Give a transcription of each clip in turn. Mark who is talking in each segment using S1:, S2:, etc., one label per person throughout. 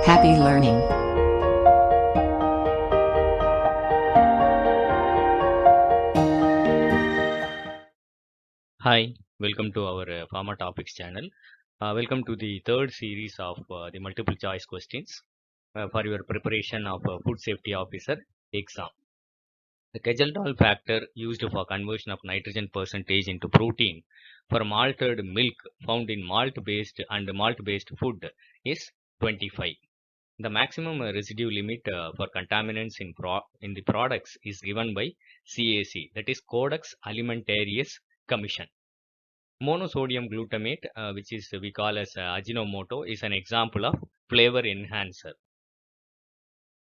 S1: Happy learning.
S2: Hi, welcome to our Pharma Topics channel. Welcome to the third series of the multiple choice questions for your preparation of food safety officer exam. The Kjeldahl factor used for conversion of nitrogen percentage into protein for malted milk found in malt-based and malt-based food is 25. The maximum residue limit for contaminants in the products is given by CAC, that is Codex Alimentarius Commission. Monosodium glutamate, which is we call as Ajinomoto, is an example of flavor enhancer.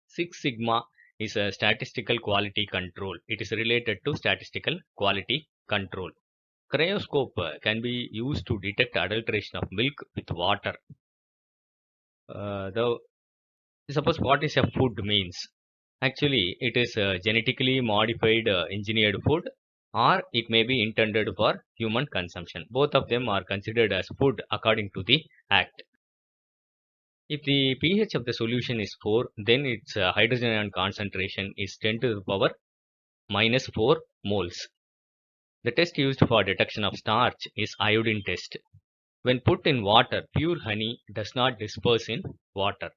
S2: Six Sigma is a statistical quality control. It is related to statistical quality control. Cryoscope can be used to detect adulteration of milk with water. The Suppose what is a food means. Actually, it is genetically modified engineered food, or it may be intended for human consumption. Both of them are considered as food according to the Act. If the pH of the solution is 4, then its hydrogen ion concentration is 10 to the power minus 4 moles. The test used for detection of starch is iodine test. When put in water, pure honey does not disperse in water.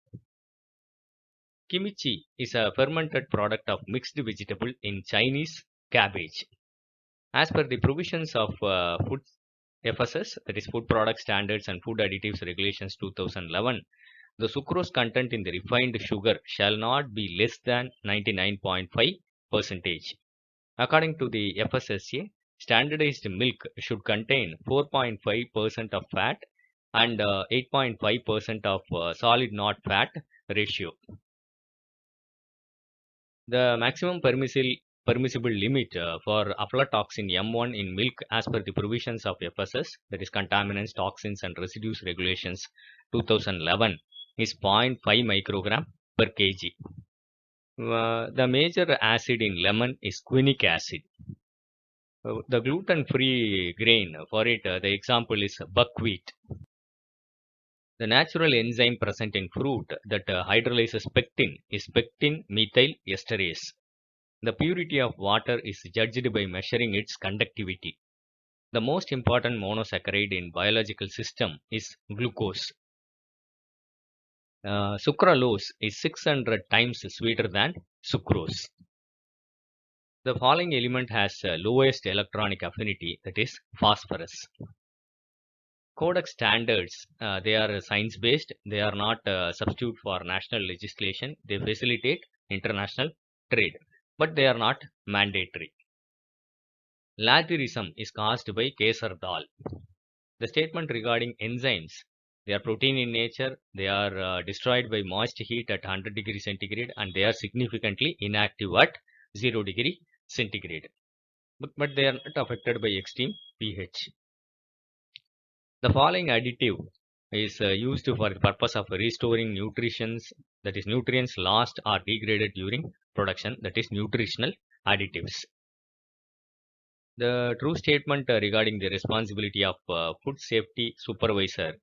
S2: Kimchi is a fermented product of mixed vegetable in Chinese cabbage. As per the provisions of Food FSS, that is Food Product Standards and Food Additives Regulations 2011, the sucrose content in the refined sugar shall not be less than 99.5%. According to the FSSA, standardized milk should contain 4.5% of fat and 8.5% of solid not fat ratio. The maximum permissible limit for aflatoxin M1 in milk as per the provisions of FSS, that is Contaminants, Toxins and Residues Regulations 2011, is 0.5 microgram per kg. The major acid in lemon is quinic acid. The gluten-free grain, for it, the example is buckwheat. The natural enzyme present in fruit that hydrolyzes pectin is pectin methyl esterase. The purity of water is judged by measuring its conductivity. The most important monosaccharide in biological system is glucose. Sucralose is 600 times sweeter than sucrose. The following element has lowest electronic affinity, that is phosphorus. Codex standards, they are science based, they are not substitute for national legislation, they facilitate international trade, but they are not mandatory. Laterism is caused by Kesar dal. The statement regarding enzymes, they are protein in nature, they are destroyed by moist heat at 100 degrees centigrade and they are significantly inactive at 0 degree centigrade. But they are not affected by extreme pH. The following additive is used for the purpose of restoring that is nutrients lost or degraded during production, that is nutritional additives. The true statement regarding the responsibility of food safety supervisor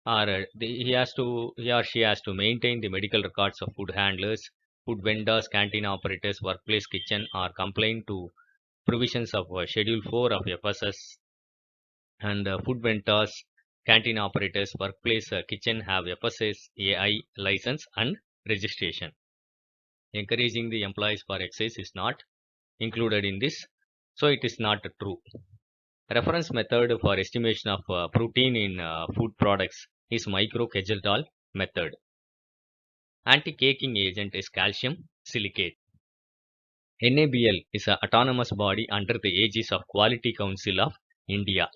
S2: he or she has to maintain the medical records of food handlers, food vendors, canteen operators, workplace kitchen, or complying to provisions of Schedule 4 of FSS, and food vendors, canteen operators, workplace kitchen have FSS AI license and registration. Encouraging the employees for excess is not included in this, so it is not true. Reference method for estimation of protein in food products is Micro-Kjeldahl method. Anti-caking agent is calcium silicate. NABL is an autonomous body under the aegis of Quality Council of India.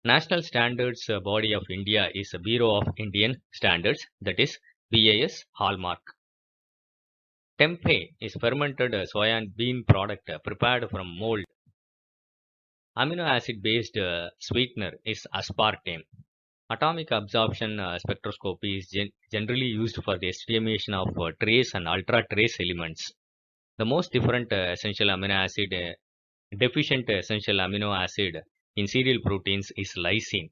S2: National Standards Body of India is a Bureau of Indian Standards, that is BIS hallmark. Tempeh is fermented soya and bean product prepared from mold. Amino acid based sweetener is aspartame. Atomic absorption spectroscopy is generally used for the estimation of trace and ultra trace elements. The most different deficient essential amino acid in cereal proteins is lysine.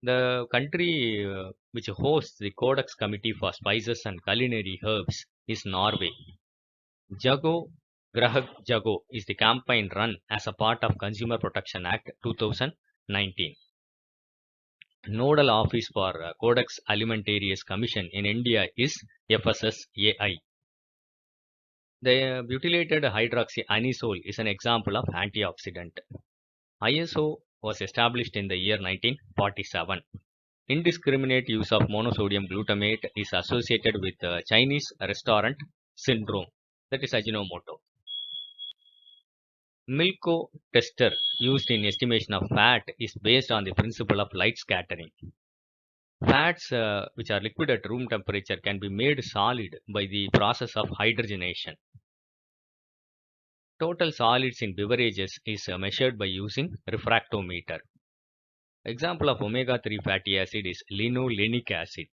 S2: The country which hosts the Codex Committee for Spices and Culinary Herbs is Norway. Jago Grahak Jago is the campaign run as a part of Consumer Protection Act 2019. Nodal office for Codex Alimentarius Commission in India is FSSAI. The butylated hydroxyanisole is an example of antioxidant. ISO was established in the year 1947. Indiscriminate use of monosodium glutamate is associated with Chinese restaurant syndrome, that is Ajinomoto. Milko tester used in estimation of fat is based on the principle of light scattering. Fats which are liquid at room temperature can be made solid by the process of hydrogenation. Total solids in beverages is measured by using refractometer. Example of omega-3 fatty acid is linolenic acid.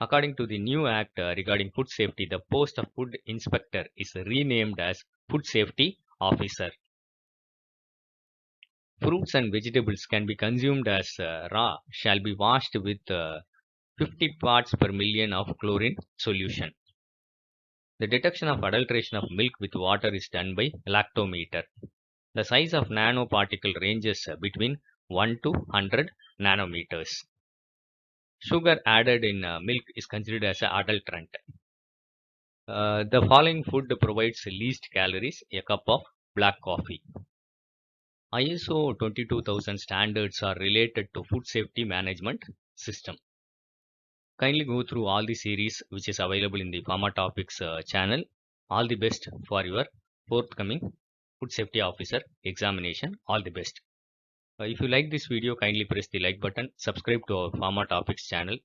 S2: According to the new act regarding food safety, the post of food inspector is renamed as food safety officer. Fruits and vegetables can be consumed as raw shall be washed with 50 parts per million of chlorine solution. The detection of adulteration of milk with water is done by lactometer. The size of nanoparticle ranges between 1 to 100 nanometers. Sugar added in milk is considered as an adulterant. The following food provides least calories: a cup of black coffee. ISO 22000 standards are related to food safety management system. Kindly go through all the series which is available in the Pharma Topics channel. All the best for your forthcoming food safety officer examination. All the best. If you like this video, kindly press the like button, subscribe to our Pharma Topics channel.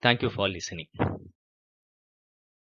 S2: Thank you for listening.